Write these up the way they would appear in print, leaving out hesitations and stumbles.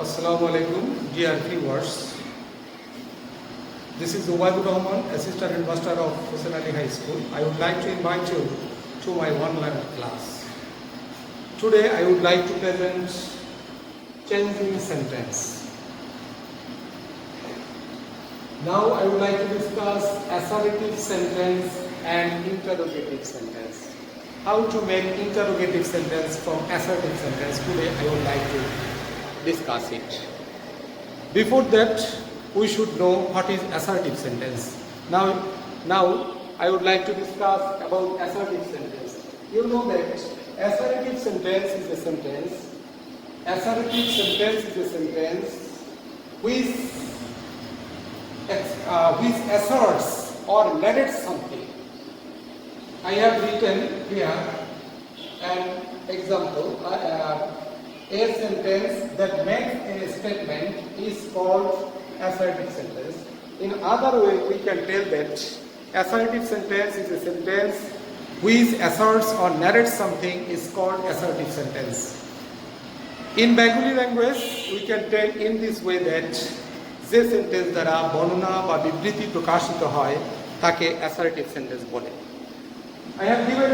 Assalamu alaikum, dear viewers. This is Ubaidul Rahman, Assistant Headmaster of Hussain Ali High School. I would like to invite you to my online class. Today I would like to present changing sentence. Now I would like to discuss assertive sentence and interrogative sentence. How to make interrogative sentence from assertive sentence. Today I would like to discuss it. Before that, we should know what is assertive sentence. Now I would like to discuss about assertive sentence. You know that assertive sentence is a sentence. Assertive sentence is a sentence which asserts or narrates something. I have written here an example. A sentence that makes a statement is called assertive sentence. In other way, we can tell that assertive sentence is a sentence which asserts or narrates something is called assertive sentence. In Bengali language, we can tell in this way that যে sentence দ্বারা বর্ণনা বা বিবৃতি প্রকাশিত হয় তাকে assertive sentence বলে। I have given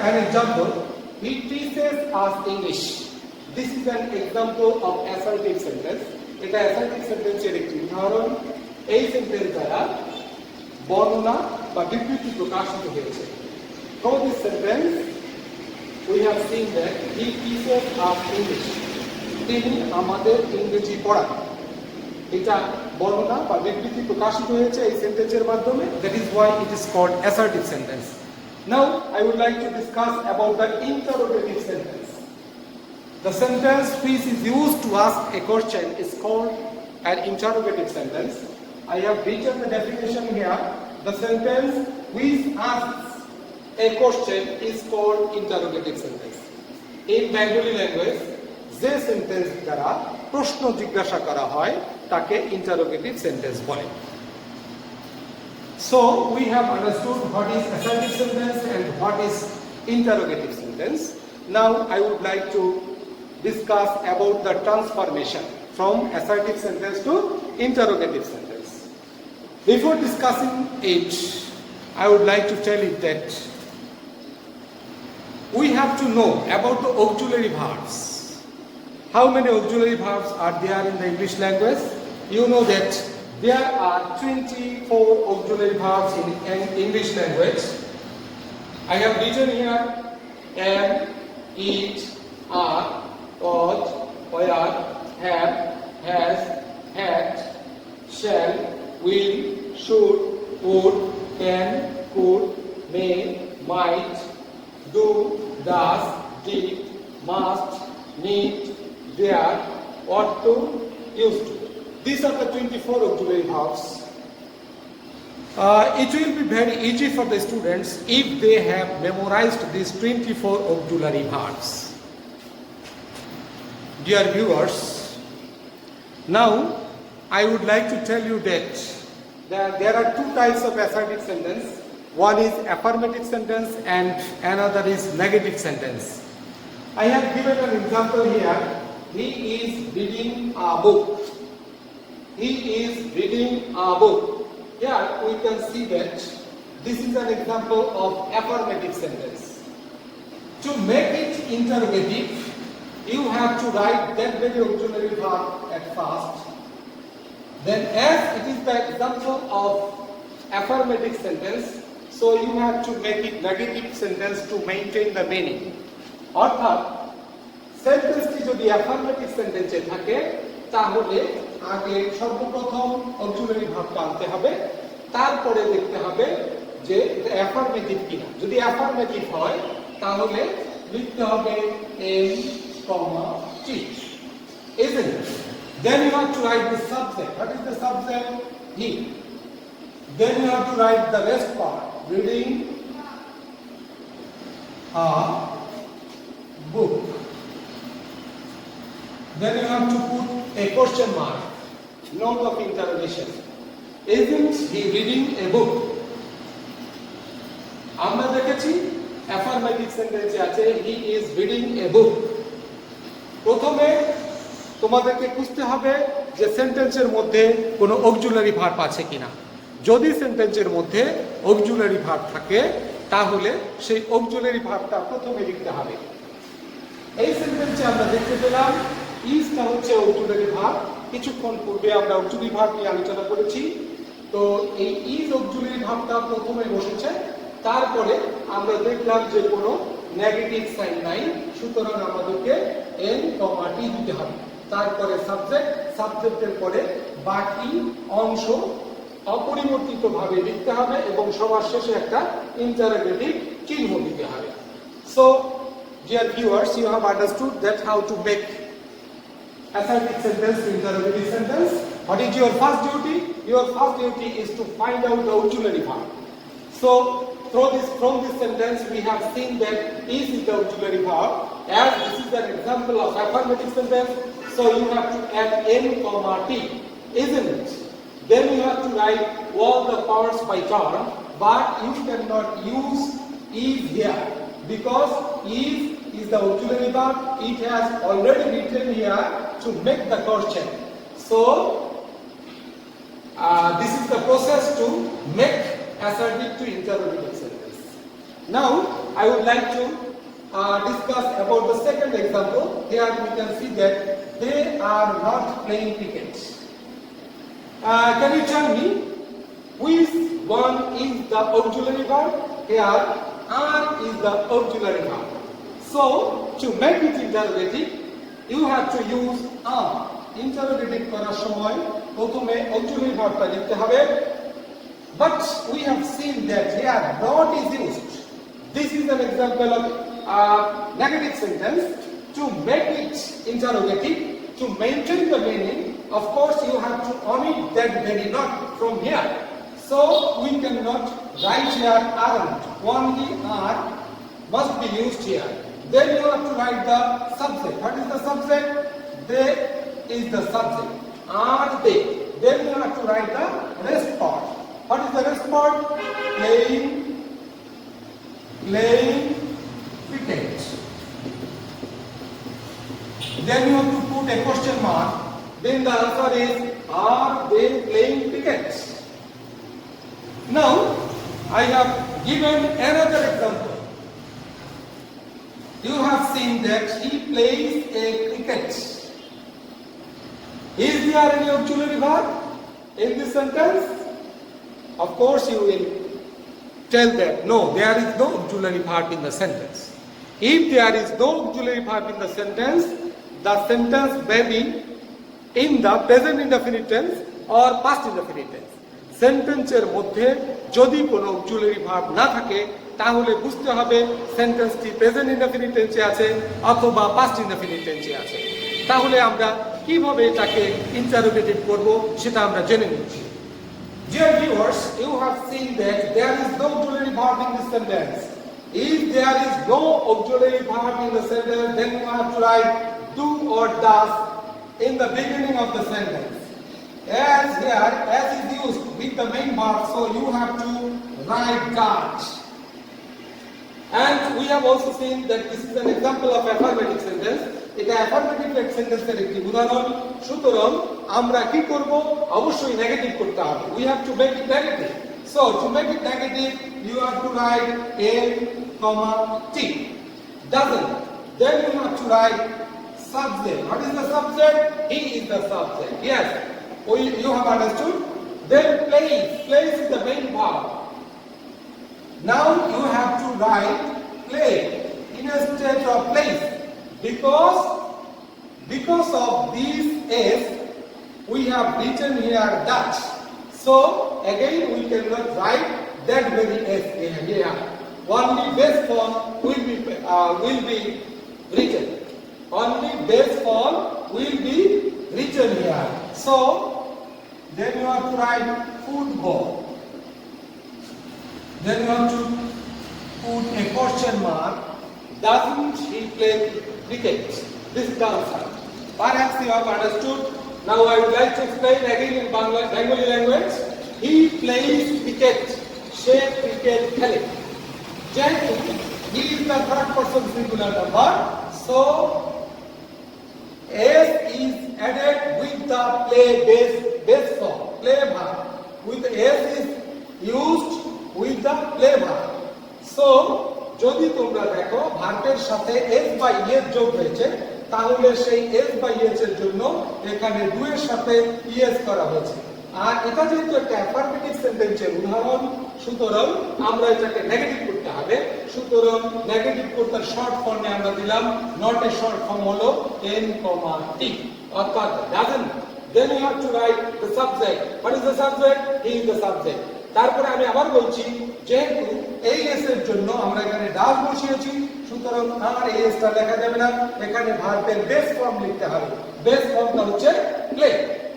an example. He teaches us English. This is an example of assertive sentence. এটা assertive sentence এর একটি উদাহরণ। এই সেন্টেন্স দ্বারা বর্ণনা বা বিবৃতি প্রকাশিত হয়েছে। From this sentence, we have seen that he teaches us English. তিনি আমাদের ইংরেজি পড়ান। এটা বর্ণনা বা বিবৃতি প্রকাশিত হয়েছে এই সেন্টেন্সের মাধ্যমে। That is why it is called assertive sentence. Now, I would like to discuss about the interrogative sentence. The sentence which is used to ask a question is called an interrogative sentence. I have written the definition here. The sentence which asks a question is called interrogative sentence. In Bengali language, যে sentence দ্বারা প্রশ্ন জিজ্ঞাসা করা হয় তাকে interrogative sentence বলে। So we have understood what is assertive sentence and what is interrogative sentence. Now I would like to discuss about the transformation from assertive sentence to interrogative sentence. Before discussing it, I would like to tell you that we have to know about the auxiliary verbs. How many auxiliary verbs are there in the English language? You know that there are 24 auxiliary verbs in English language. I have written here am, eat, are, ought, were, have, has, had, shall, will, should, would, can, could, may, might, do, does, did, must, need, dare, ought to, used to. These are the 24 auxiliary verbs. It will be very easy for the students if they have memorized these 24 auxiliary verbs. Dear viewers, now I would like to tell you that there are two types of assertive sentence. One is affirmative sentence and another is negative sentence. I have given an example here. He is reading a book. He is reading a book. Here we can see that this is an example of affirmative sentence. To make it interrogative, you have to write that very auxiliary verb at first. Then as it is the example of affirmative sentence, so you have to make it negative sentence to maintain the meaning. অর্থাৎ সেন্টেন্সটি যদি affirmative সেন্টেন্সে থাকে তাহলে আগে সর্বপ্রথম auxiliary ভার্বটা আনতে হবে, তারপরে দেখতে হবে যে এটা অ্যাফার্মেটিভ কিনা। যদি অ্যাফার্মেটিভ হয় তাহলে লিখতে হবে am, teach. Isn't it? Then you have to write the subject. What is the subject? He. Then you have to write the rest part. Reading a book. Then you have to put a question mark, note of interrogation. Isn't he reading a book? আমরা দেখেছি affirmative sentence আছে he is reading a book. প্রথমে তোমাদেরকে খুঁজতে হবে যে সেন্টেন্সের মধ্যে কোনো অক্সিলারি ভার্ব আছে কিনা। যদি সেন্টেন্সের মধ্যে অক্সিলারি ভার্ব থাকে তাহলে সেই অক্সিলারি ভার্বটা প্রথমে লিখতে হবে। এই সেন্টেন্সে আমরা দেখতে পেলাম ইজটা হচ্ছে অক্সিলারি ভার্ব। কিছুক্ষণ পূর্বে আমরা অক্সিলারি ভার্ব নিয়ে আলোচনা করেছি। তো এই ইজ অক্সিলারি ভার্বটা প্রথমে বসেছে, তারপরে আমরা দেখলাম যে কোনো নেগেটিভ সাইন নাই, সুতরাং আমাদেরকে এন কমা টি দিতে হবে। তারপরে সাবজেক্ট, সাবজেক্টের পরে বাকি অংশ অপরিবর্তিতভাবে লিখতে হবে এবং সবার শেষে একটা ইন্টারোগেটিভ চিহ্ন দিতে হবে। So dear viewers, you have understood that how to make assertive sentence to interrogative sentence. What is your first duty? Your first duty is to find out the auxiliary verb. So from this sentence we have seen that is the auxiliary verb. As this is an example of affirmative sentence, so you have to add n comma t, isn't it? Then you have to write all the parts by turn, but you cannot use is here because is the auxiliary verb. It has already written here to make the question. So this is the process to make assertive to interrogative sentence. Now I would like to discuss about the second example. Here we can see that they are not playing cricket. Can you tell me which one is the auxiliary verb? Here are is the auxiliary verb. So to make it interrogative, you have to use are. Interrogative করার সময় প্রথমে auxiliary ভার্বটা লিখতে হবে, but we have seen that here not is used. This is an example of negative sentence. To make it interrogative, to maintain the meaning, of course you have to omit that very not from here. So we cannot write here aren't. Only are must be used here. Then you have to write the subject. What is the subject? They is the subject. Are they? Then you have to write the rest part. What is the rest part? Playing cricket. Then you have to put a question mark. Then the answer is, are they playing cricket? Now I have given another example. You have seen that he plays a cricket. Is there any auxiliary verb in this sentence? Of course you will tell that no, there is no auxiliary verb in the sentence. If there is no auxiliary verb in the sentence may be in the present indefinite tense or past indefinite tense. সেন্টেন্সের মধ্যে যদি কোনো auxiliary verb না থাকে তাহলে বুঝতে হবে সেন্টেন্সটি present indefinite টেন্সে আছে অথবা পাস্ট ইনডেফিনিট টেন্সে আছে। তাহলে আমরা কিভাবে এটাকে ইন্টারোগেটিভ করব সেটা আমরা জেনে নিচ্ছি। Dear viewers, you have seen that there is no auxiliary verb in this sentence. If there is no auxiliary verb in the sentence, then you have to write do or does in the beginning of the sentence. As here, as is used with the main verb, so you have to write does. And we have also seen that this is an example of affirmative sentence. এটা affirmative সেন্টেন্সের একটি উদাহরণ। সুতরাং আমরা কি করব? অবশ্যই negative করতে হবে। We have to make it negative. So to make it negative, you have to write n, t. Doesn't. Then you have to write subject. What is the subject? He is the subject. Yes. You have understood? Then plays. Plays is the main verb. Now you have to write play instead of place because of this s we have written here that. So again we cannot write that very s here. Only base form will be written. Only base form will be written here. So then you have to write football. Then you have to put a question mark. Doesn't he play cricket? This is the answer. Perhaps you have understood. Now I would like to explain again in Bengali language. He plays cricket. She cricket khele. He is the third person singular number. So S is added with the play base form, play verb. With s is used with the play verb. So যদি তোমরা দেখো ভার্বের সাথে s by es যোগ হয়েছে, তাহলে সেই s by es এর জন্য এখানে do এর সাথে es করা হয়েছে। আর এটা যেহেতু একটা অ্যাফার্মেটিভ সেন্টেন্সের উদাহরণ, সুতরাং আমরা এটাকে নেগেটিভ করতে হবে। সুতরাং নেগেটিভ করতে শর্ট ফর্মে আমরা দিলাম নট এ শর্ট ফর্ম হলো n, t, অর্থাৎ doesn't। Then you have to write the subject. What is the subject? He is the subject. তারপরে আমি আবার বলছি, যেহেতু এই এস এর জন্য আমরা এখানে ডাজ বসিয়েছি, সুতরাং আর এই এসটা লেখা যাবে না, এখানে ভার্বের বেস ফর্ম লিখতে হবে। বেস ফর্মটা হচ্ছে প্লে।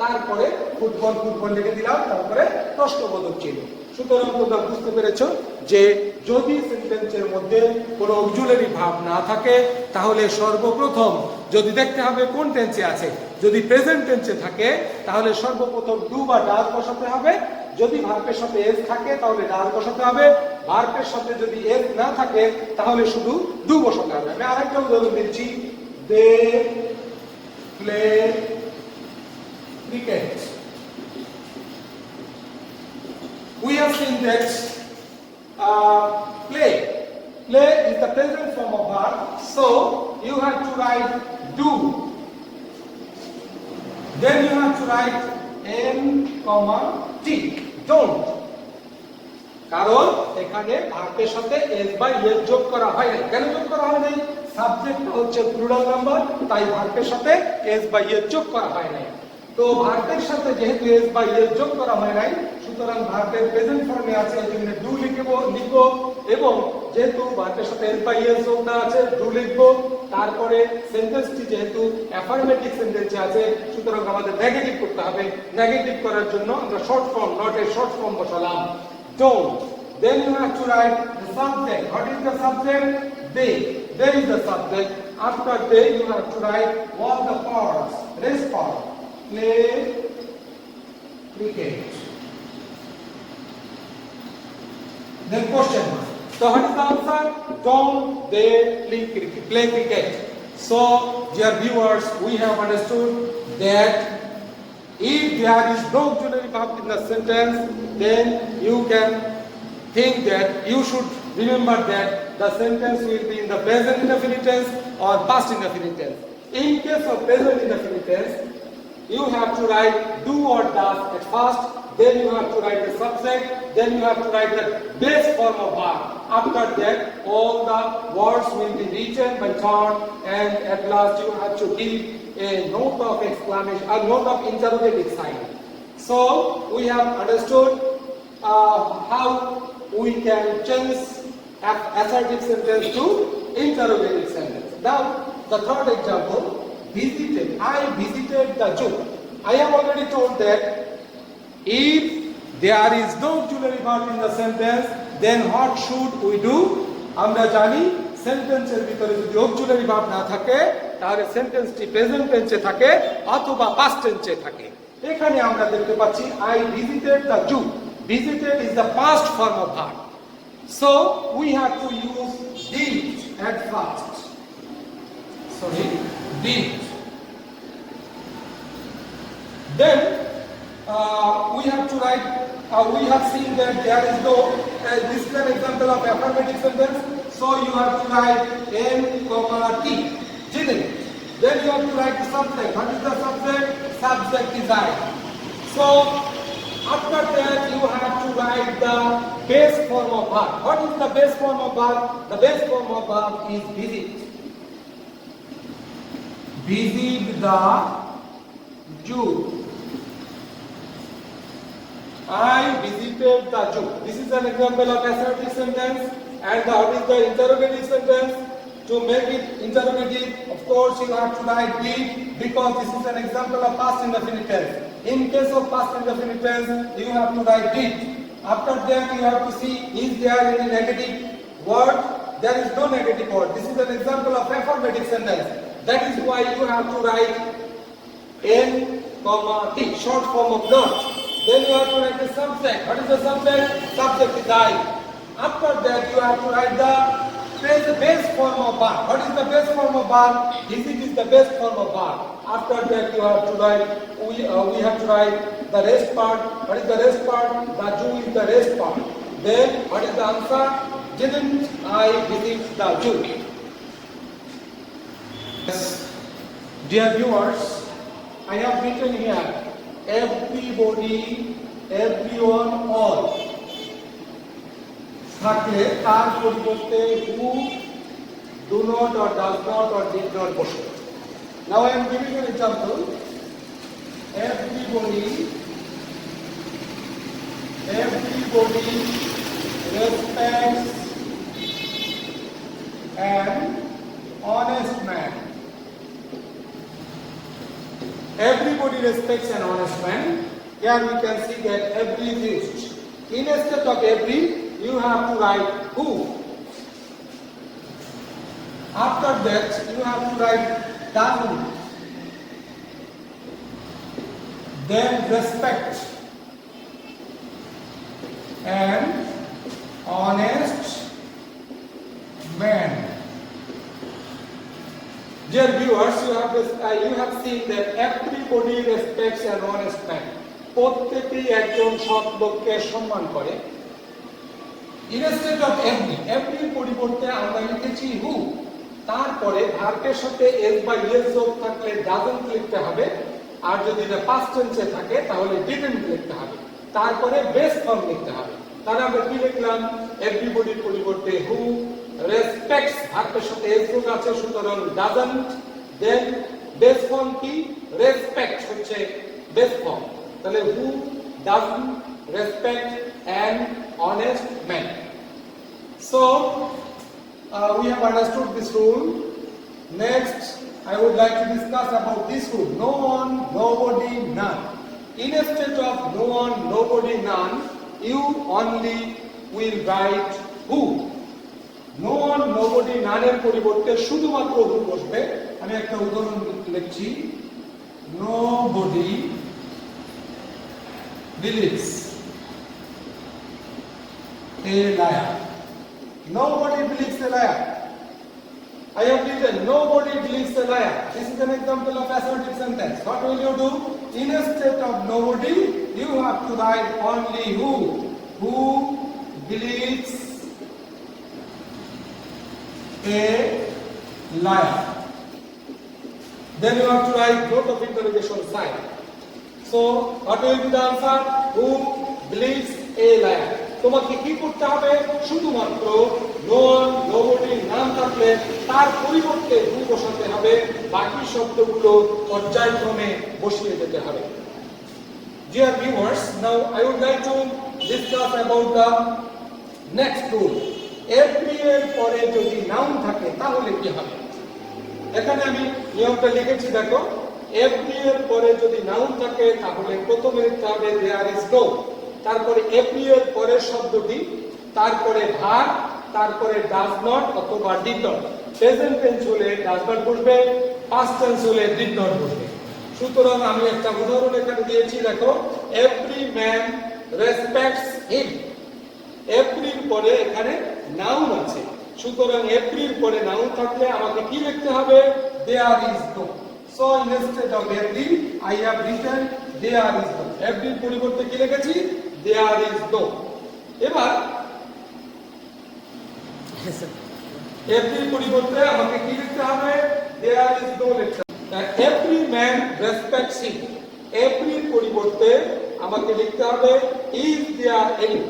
তারপরে ফুটবল লিখে দিলাম, তারপরে প্রশ্নবোধক চিহ্ন। সুতরাং তোমরা বুঝতে পেরেছো যে যদি সেন্টেন্সের মধ্যে কোনো অক্সিলারি ভার্ব না থাকে, তাহলে সর্বপ্রথম যদি দেখতে হবে কোন টেন্সে আছে। যদি প্রেজেন্ট টেন্সে থাকে তাহলে সর্বপ্রথম ডু বা ডাজ বসাতে হবে। যদি ভার্বের সাথে এস থাকে তাহলে ডাজ বসাতে হবে। ভার্বের সাথে যদি এস না থাকে তাহলে শুধু ডু বসাতে হবে। আমি আরেকটা উদাহরণ দিচ্ছি, they play cricket. We have seen that play is the present form of verb, so you have to write do. Then you have to write n, t, don't. কারণ এখানে ভার্বের সাথে s by s যোগ করা হয় না। কেন যোগ করা হয় নাই? সাবজেক্টটা হচ্ছে প্লুরাল নাম্বার, তাই ভার্বের সাথে s by s যোগ করা হয় নাই। তো ভার্বের সাথে যেহেতু s by s যোগ করা হয় নাই, সুতরাং ভার্বের প্রেজেন্ট ফর্মে আছে, এজন্য ডু লিখব এবং যেহেতু ভার্বের সাথে s by s যোগটা আছে, ডু লিখব। তারপরে সেন্টেন্সটি যেহেতু অ্যাফার্মেটিভ সেন্টেন্সে আছে, সুতরাং আমাদের নেগেটিভ করতে হবে। নেগেটিভ করার জন্য আমরা short form, not a short form বসালাম, don't. Then you have to write the subject. What is the subject? They. There is the subject. After they, you have to write all the parts. Rest part. Play cricket. Then question mark. So what is the answer? Don't they play cricket? So dear viewers, we have understood that if there is no auxiliary verb in the sentence, then you can think that you should remember that the sentence will be in the present indefinite tense or past indefinite tense. In case of present indefinite tense, you have to write do or does at first, then you have to write the subject, then you have to write the base form of verb. After that, all the words will be written by turn, and at last you have to give a note of exclamation, a note of interrogative sign. So we have understood how we can change assertive sentence to interrogative sentence. Now the third example, visited. I visited the zoo. I have already told that if there is no auxiliary verb in the sentence, then what should we do? আমরা জানি সেন্টেন্সের ভিতরে যদি auxiliary verb না থাকে, তাহলে সেন্টেন্সটি present টেন্সে থাকে অথবা পাস্ট টেন্সে থাকে। এখানে আমরা দেখতে পাচ্ছি I visited the zoo. Visited is the past form of verb. So we have to use did at first. Did. Then we have to write, we have seen that there is no, this is an example of affirmative sentence, so you have to write n, t, didn't. Then you have to write the subject. What is the subject? Subject is I. So after that you have to write the base form of verb. What is the base form of verb? The base form of verb is visit. Visit the zoo. I visited the zoo. This is an example of assertive sentence. And what is the interrogative sentence? To make it interrogative, of course you have to write did, because this is an example of past indefinite tense. In case of past indefinite tense, you have to write did. After that you have to see, is there any negative word? There is no negative word. This is an example of affirmative sentence. That is why you have to write n, t, short form of not. Then you have to write the subject. What is the subject? Subject is I. After that you have to write the Trace the base form of verb. What is the base form of verb? Visit is the base form of verb. After that you have to write, we have to write the rest part. What is the rest part? The Jew is the rest part. Then what is the answer? Didn't I visit the Jew? Yes. Dear viewers, I have written here everybody, everyone, all. থাকলে তার পরিবর্তে who, do not or does not or did not বসে। Now I am giving you an example. Everybody respects an honest man. Everybody respects an honest man. Here we can see that every is used. Instead of every, you have to write who. After that, you have to write doesn't. Then respect an honest man. Dear viewers, you have seen that everybody respects an honest man. প্রত্যেকেই একজন সৎ লোককে সম্মান করে। Instead of every পরিবর্তে আমরা লিখেছি who। তারপরে ভার্বের সাথে s বা es যোগ থাকলে doesn't লিখতে হবে, আর যদি এটা past tense থাকে তাহলে didn't লিখতে হবে। তারপরে base form লিখতে হবে। তাহলে আমরা কি লিখলাম? everybody পরিবর্তে who, respects ভার্বের সাথে s যোগ আছে সুতরাং doesn't, then base form কি? respect হচ্ছে base form। তাহলে who doesn't respect an honest man. So we have understood this rule. Next I would like to discuss about this rule: no one, nobody, none. Instead of no one, nobody, none, you only will write who. No one, nobody, none এর পরিবর্তে শুধুমাত্র who বসবে। আমি একটা উদাহরণ লিখছি, nobody believes a liar. Nobody believes a liar. I have written nobody believes a liar. This is an example of assertive sentence. What will you do? Instead of nobody, you have to write only who. Who believes a liar. Then you have to write note of interrogation sign. So what will be the answer? Who believes a liar? তোমাকে কি করতে হবে? শুধুমাত্র no one, nobody, none থাকলে তার পরিবর্তে who বসাতে হবে, বাকি শব্দগুলো পর্যায়ক্রমে বসিয়ে দিতে হবে। Dear viewers, now I would like to discuss about the next rule. every এর পরে যদি noun থাকে তাহলে কি হবে? এখানে আমি নিয়মটা লিখেছি, দেখো। every এর পরে যদি noun থাকে তাহলে প্রথমে লিখতে হবে there is no, তারপরে every এর পরের শব্দটি, তারপরে verb, তারপরে does not অথবা did not। প্রেজেন্ট টেন্স হলে does not বসবে, পাস্ট টেন্স হলে did not বসবে। সুতরাং আমি একটা উদাহরণ এখানে দিয়েছি, দেখো। every man respects him। every এর পরে এখানে noun আছে, সুতরাং every এর পরে noun থাকলে আমাকে কি লিখতে হবে? there is no। So instead of every, I have written there is no. every পরিবর্তে কি লিখেছি? there is no। এবার every পরিবর্তে আমাকে কি লিখতে হবে? there is no লিখতে হবে। every man respects him। every পরিবর্তে আমাকে লিখতে হবে is there any।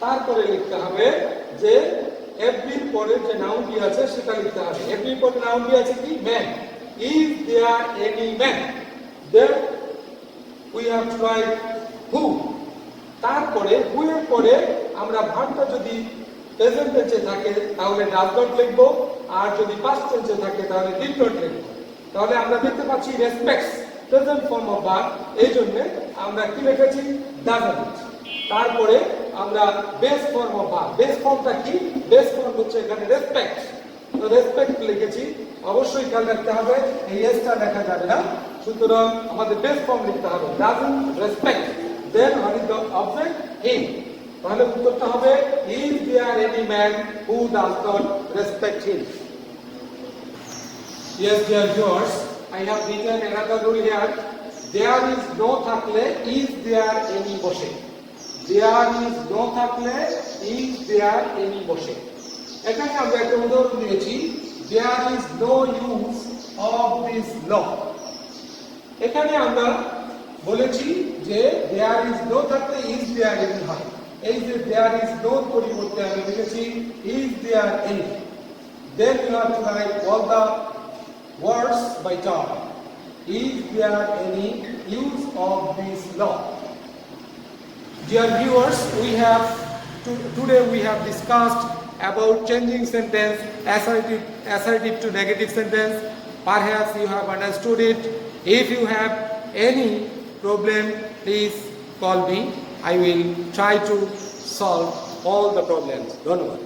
তারপরে লিখতে হবে যে every পরে যে নাউনটি আছে সেটা লিখতে হবে। every পরে নাউনটি আছে কি? man। is there any man? then we have to write who। তারপরে who এর পরে আমরা ভার্বটা যদি প্রেজেন্ট টেন্সে থাকে তাহলে does not লিখব, আর যদি পাস্ট টেন্সে থাকে তাহলে did not লিখব। তাহলে আমরা দেখতে পাচ্ছি respects present form of verb, এইজন্য আমরা কি লিখেছি? doesn't। তারপরে আমরা base form of verb, base ফর্মটা কি? বেস ফর্ম হচ্ছে এখানে রেসপেক্ট। তো রেসপেক্ট লিখেছি, অবশ্যই খেয়াল রাখতে হবে এই এসটা লেখা যাবে না, সুতরাং আমাদের বেস ফর্ম লিখতে হবে doesn't respect। then what is the object? him। তাহলে উত্তরটা হবে is there any man who does not respect him. Yes, dear viewers, I have written another rule here. There is no থাকলে is there any বসে। There is no থাকলে is there any বসে। এখানে আমরা একটা উদাহরণ দিয়েছি, there is no use of this law। এখানে আমরা বলেছি যে there is no থাকলে is there any হয়। এই যে there is no পরিবর্তে আমরা লিখেছি is there any। Then you have to write all the words by term. Is there any use of this law? Dear viewers, today we have discussed about changing sentence assertive to negative sentence. Perhaps you have understood it. If you have any problem, please call me. I will try to solve all the problems. Dhanyawad.